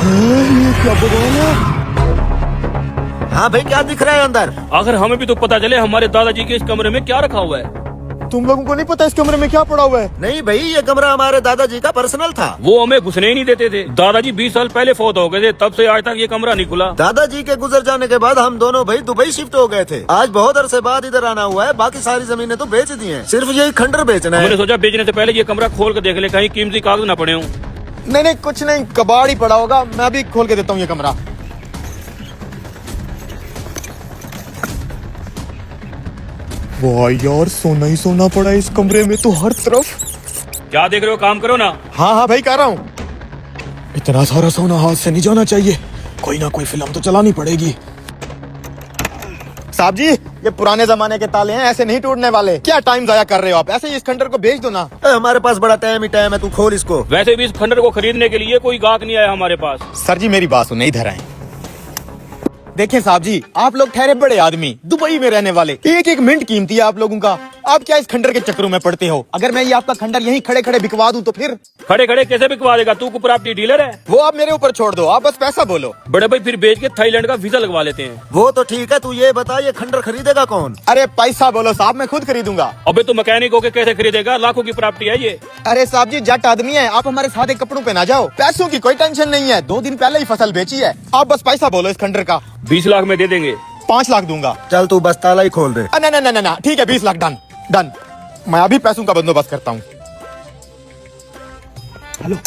ये क्या भगवान है? हाँ भाई, क्या दिख रहा है अंदर? आखिर हमें भी तो पता चले हमारे दादाजी के इस कमरे में क्या रखा हुआ है। तुम लोगों को नहीं पता इस कमरे में क्या पड़ा हुआ है? नहीं भाई, ये कमरा हमारे दादाजी का पर्सनल था। वो हमें घुसने ही नहीं देते थे। दादाजी 20 साल पहले फौत हो गए थे, तब से आज तक ये कमरा नहीं खुला। दादाजी के गुजर जाने के बाद हम दोनों भाई दुबई शिफ्ट हो गए थे। आज बहुत अरसे बाद इधर आना हुआ है। बाकी सारी जमीनें तो बेच दी हैं, सिर्फ यही खंडर बेचना मैंने है। सोचा बेचने से पहले ये कमरा खोल कर देख ले, कहीं कीमती कागज न पड़े हों। नहीं नहीं, कुछ नहीं, कबाड़ ही पड़ा होगा। मैं भी खोल के देता हूँ ये कमरा। वाह यार, सोना ही सोना पड़ा है इस कमरे में तो हर तरफ। क्या देख रहे हो, काम करो ना। हाँ हाँ भाई, कर रहा हूँ। इतना सारा सोना हाथ से नहीं जाना चाहिए, कोई ना कोई फिल्म तो चलानी पड़ेगी। साहब जी, ये पुराने जमाने के ताले हैं, ऐसे नहीं टूटने वाले। क्या टाइम जाया कर रहे हो आप? ऐसे ही इस खंडर को बेच दो ना। हमारे पास बड़ा टाइम ही टाइम है, तू खोल इसको। वैसे भी इस खंडर को खरीदने के लिए कोई गाहक नहीं आया हमारे पास। सर जी मेरी बात सुने, इधर आए। देखिए साहब जी, आप लोग ठहरे बड़े आदमी, दुबई में रहने वाले, एक एक मिनट कीमती है आप लोगों का। आप क्या इस खंडर के चक्करों में पड़ते हो? अगर मैं ये आपका खंडर यहीं खड़े खड़े बिकवा दूं तो फिर? खड़े खड़े कैसे बिकवा देगा? तू को प्रॉपर्टी डीलर है। वो आप मेरे ऊपर छोड़ दो, आप बस पैसा बोलो। बड़े भाई फिर बेच के थाईलैंड का वीजा लगवा लेते हैं। वो तो ठीक है, तू ये बता, ये खंडर खरीदेगा कौन? अरे पैसा बोलो साहब, मैं खुद खरीदूंगा। अबे तो मैकेनिक होके कैसे खरीदेगा? लाखों की प्रॉपर्टी है ये। अरे साहब जी, जट आदमी है आप, हमारे सादे कपड़ों पे ना जाओ। पैसों की कोई टेंशन नहीं है, 2 दिन पहले ही फसल बेची है। आप बस पैसा बोलो इस खंडर का। 20 लाख में दे देंगे। 5 लाख दूंगा। चल तू बस ताला ही खोल दे। ना ना ना ना, ठीक है 20 लाख डन डन। मैं अभी पैसों का बंदोबस्त करता हूँ। हेलो,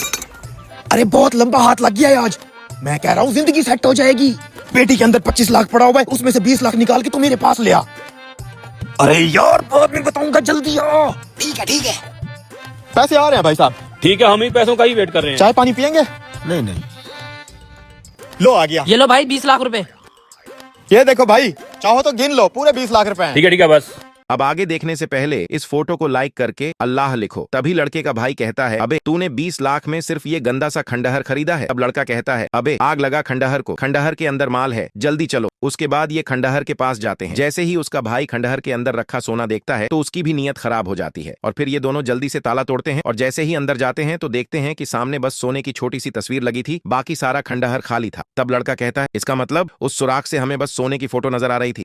अरे बहुत लंबा हाथ लग गया है आज। मैं कह रहा हूँ जिंदगी सेट हो जाएगी। पेटी के अंदर 25 लाख पड़ा हुआ है, उसमें से 20 लाख निकाल के तू मेरे पास ले आ। अरे यार बाद में बताऊंगा, जल्दी आ। ठीक है ठीक है। पैसे आ रहे हैं भाई साहब। ठीक है, हम ही पैसों का ही वेट कर रहे हैं। चाय पानी पियेंगे? नहीं नहीं, लो आ गया। ये लो भाई 20 लाख रुपए। ये देखो भाई, चाहो तो गिन लो, पूरे 20 लाख रुपए हैं। ठीक है बस। अब आगे देखने से पहले इस फोटो को लाइक करके अल्लाह लिखो। तभी लड़के का भाई कहता है, अबे तूने 20 लाख में सिर्फ ये गंदा सा खंडहर खरीदा है? अब लड़का कहता है, अबे आग लगा खंडहर को, खंडहर के अंदर माल है, जल्दी चलो। उसके बाद ये खंडहर के पास जाते हैं। जैसे ही उसका भाई खंडहर के अंदर रखा सोना देखता है तो उसकी भी नीयत खराब हो जाती है और फिर ये दोनों जल्दी से ताला तोड़ते हैं और जैसे ही अंदर जाते हैं तो देखते हैं कि सामने बस सोने की छोटी सी तस्वीर लगी थी, बाकी सारा खंडहर खाली था। तब लड़का कहता है, इसका मतलब उस सुराख से हमें बस सोने की फोटो नजर आ रही थी।